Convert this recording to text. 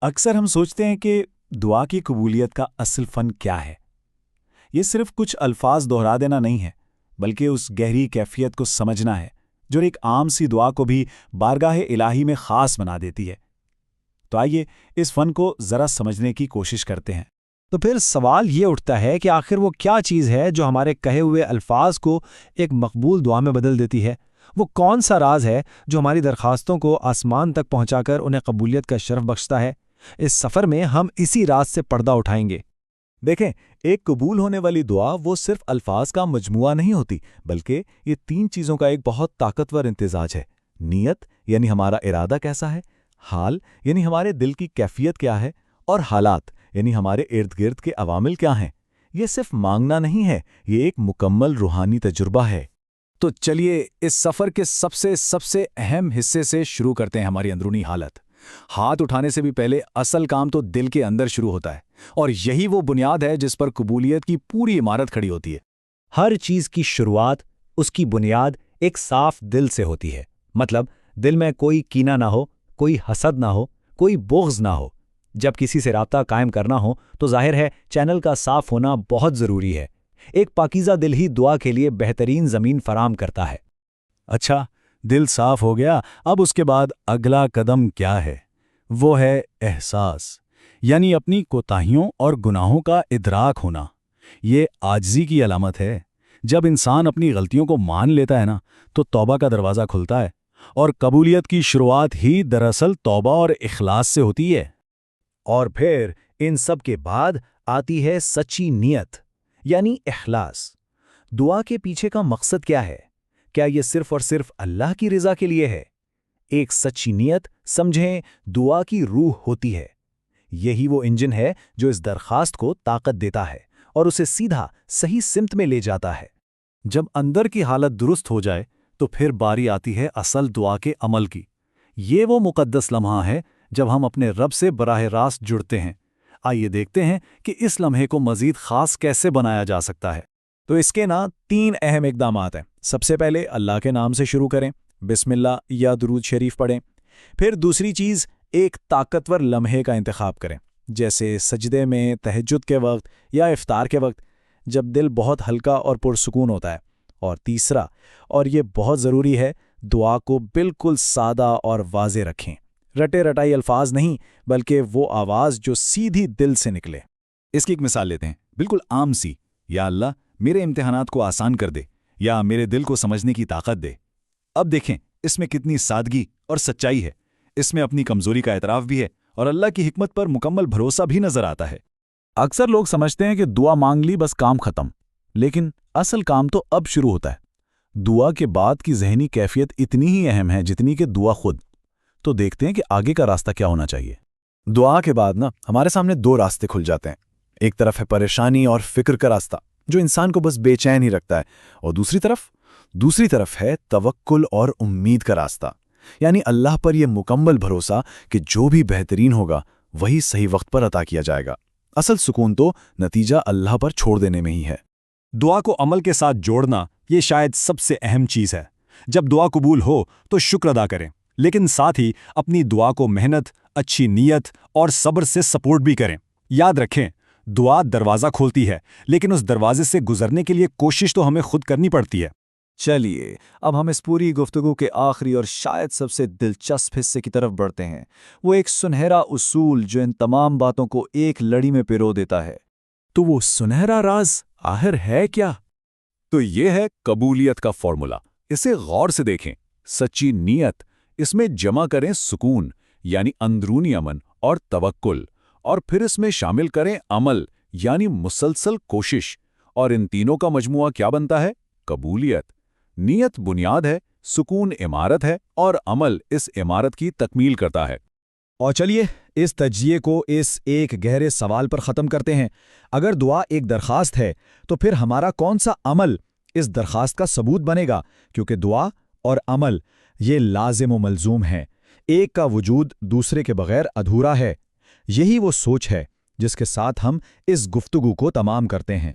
اکثر ہم سوچتے ہیں کہ دعا کی قبولیت کا اصل فن کیا ہے۔ یہ صرف کچھ الفاظ دہرا دینا نہیں ہے، بلکہ اس گہری کیفیت کو سمجھنا ہے جو ایک عام سی دعا کو بھی بارگاہ الہی میں خاص بنا دیتی ہے۔ تو آئیے اس فن کو ذرا سمجھنے کی کوشش کرتے ہیں۔ تو پھر سوال یہ اٹھتا ہے کہ آخر وہ کیا چیز ہے جو ہمارے کہے ہوئے الفاظ کو ایک مقبول دعا میں بدل دیتی ہے؟ وہ کون سا راز ہے جو ہماری درخواستوں کو آسمان تک پہنچا کر انہیں قبولیت کا شرف بخشتا ہے؟ اس سفر میں ہم اسی راز سے پردہ اٹھائیں گے۔ دیکھیں، ایک قبول ہونے والی دعا وہ صرف الفاظ کا مجموعہ نہیں ہوتی، بلکہ یہ 3 چیزوں کا ایک بہت طاقتور امتزاج ہے۔ نیت یعنی ہمارا ارادہ کیسا ہے، حال یعنی ہمارے دل کی کیفیت کیا ہے، اور حالات یعنی ہمارے ارد گرد کے عوامل کیا ہیں۔ یہ صرف مانگنا نہیں ہے، یہ ایک مکمل روحانی تجربہ ہے۔ تو چلیے اس سفر کے سب سے اہم حصے سے شروع کرتے ہیں، ہماری اندرونی حالت۔ ہاتھ اٹھانے سے بھی پہلے اصل کام تو دل کے اندر شروع ہوتا ہے، اور یہی وہ بنیاد ہے جس پر قبولیت کی پوری عمارت کھڑی ہوتی ہے۔ ہر چیز کی شروعات، اس کی بنیاد ایک صاف دل سے ہوتی ہے۔ مطلب دل میں کوئی کینہ نہ ہو، کوئی حسد نہ ہو، کوئی بغض نہ ہو۔ جب کسی سے رابطہ قائم کرنا ہو تو ظاہر ہے چینل کا صاف ہونا بہت ضروری ہے۔ ایک پاکیزہ دل ہی دعا کے لیے بہترین زمین فراہم کرتا ہے۔ اچھا، دل صاف ہو گیا، اب اس کے بعد اگلا قدم کیا ہے؟ وہ ہے احساس، یعنی اپنی کوتاہیوں اور گناہوں کا ادراک ہونا۔ یہ عاجزی کی علامت ہے۔ جب انسان اپنی غلطیوں کو مان لیتا ہے نا، تو توبہ کا دروازہ کھلتا ہے، اور قبولیت کی شروعات ہی دراصل توبہ اور اخلاص سے ہوتی ہے۔ اور پھر ان سب کے بعد آتی ہے سچی نیت، یعنی اخلاص۔ دعا کے پیچھے کا مقصد کیا ہے؟ کیا یہ صرف اور صرف اللہ کی رضا کے لیے ہے؟ ایک سچی نیت، سمجھیں، دعا کی روح ہوتی ہے۔ یہی وہ انجن ہے جو اس درخواست کو طاقت دیتا ہے اور اسے سیدھا صحیح سمت میں لے جاتا ہے۔ جب اندر کی حالت درست ہو جائے تو پھر باری آتی ہے اصل دعا کے عمل کی۔ یہ وہ مقدس لمحہ ہے جب ہم اپنے رب سے براہ راست جڑتے ہیں۔ آئیے دیکھتے ہیں کہ اس لمحے کو مزید خاص کیسے بنایا جا سکتا ہے۔ تو اس کے 3 اہم اقدامات ہیں۔ سب سے پہلے اللہ کے نام سے شروع کریں، بسم اللہ یا درود شریف پڑھیں۔ پھر دوسری چیز، ایک طاقتور لمحے کا انتخاب کریں، جیسے سجدے میں، تہجد کے وقت یا افطار کے وقت، جب دل بہت ہلکا اور پرسکون ہوتا ہے۔ اور تیسرا، اور یہ بہت ضروری ہے، دعا کو بالکل سادہ اور واضح رکھیں۔ رٹے رٹائی الفاظ نہیں، بلکہ وہ آواز جو سیدھی دل سے نکلے۔ اس کی ایک مثال لیتے ہیں، بالکل عام سی، یا اللہ میرے امتحانات کو آسان کر دے، یا میرے دل کو سمجھنے کی طاقت دے۔ اب دیکھیں اس میں کتنی سادگی اور سچائی ہے۔ اس میں اپنی کمزوری کا اعتراف بھی ہے اور اللہ کی حکمت پر مکمل بھروسہ بھی نظر آتا ہے۔ اکثر لوگ سمجھتے ہیں کہ دعا مانگ لی بس کام ختم، لیکن اصل کام تو اب شروع ہوتا ہے۔ دعا کے بعد کی ذہنی کیفیت اتنی ہی اہم ہے جتنی کہ دعا خود۔ تو دیکھتے ہیں کہ آگے کا راستہ کیا ہونا چاہیے۔ دعا کے بعد ہمارے سامنے 2 راستے کھل جاتے ہیں۔ ایک طرف ہے پریشانی اور فکر کا راستہ، جو انسان کو بس بے چین ہی رکھتا ہے، اور دوسری طرف ہے توکل اور امید کا راستہ، یعنی اللہ پر یہ مکمل بھروسہ کہ جو بھی بہترین ہوگا وہی صحیح وقت پر عطا کیا جائے گا۔ اصل سکون تو نتیجہ اللہ پر چھوڑ دینے میں ہی ہے۔ دعا کو عمل کے ساتھ جوڑنا یہ شاید سب سے اہم چیز ہے۔ جب دعا قبول ہو تو شکر ادا کریں، لیکن ساتھ ہی اپنی دعا کو محنت، اچھی نیت اور صبر سے سپورٹ بھی کریں۔ یاد رکھیں، دعا دروازہ کھولتی ہے، لیکن اس دروازے سے گزرنے کے لیے کوشش تو ہمیں خود کرنی پڑتی ہے۔ چلیے اب ہم اس پوری گفتگو کے آخری اور شاید سب سے دلچسپ حصے کی طرف بڑھتے ہیں۔ وہ ایک سنہرا اصول جو ان تمام باتوں کو ایک لڑی میں پرو دیتا ہے۔ تو وہ سنہرا راز آخر ہے کیا؟ تو یہ ہے قبولیت کا فارمولا۔ اسے غور سے دیکھیں۔ سچی نیت، اس میں جمع کریں سکون یعنی اندرونی امن اور توکل، اور پھر اس میں شامل کریں عمل یعنی مسلسل کوشش، اور ان تینوں کا مجموعہ کیا بنتا ہے؟ قبولیت۔ نیت بنیاد ہے، سکون عمارت ہے، اور عمل اس عمارت کی تکمیل کرتا ہے۔ اور چلیے اس تجزیے کو اس ایک گہرے سوال پر ختم کرتے ہیں۔ اگر دعا ایک درخواست ہے تو پھر ہمارا کون سا عمل اس درخواست کا ثبوت بنے گا؟ کیونکہ دعا اور عمل یہ لازم و ملزوم ہیں۔ ایک کا وجود دوسرے کے بغیر ادھورا ہے۔ یہی وہ سوچ ہے جس کے ساتھ ہم اس گفتگو کو تمام کرتے ہیں۔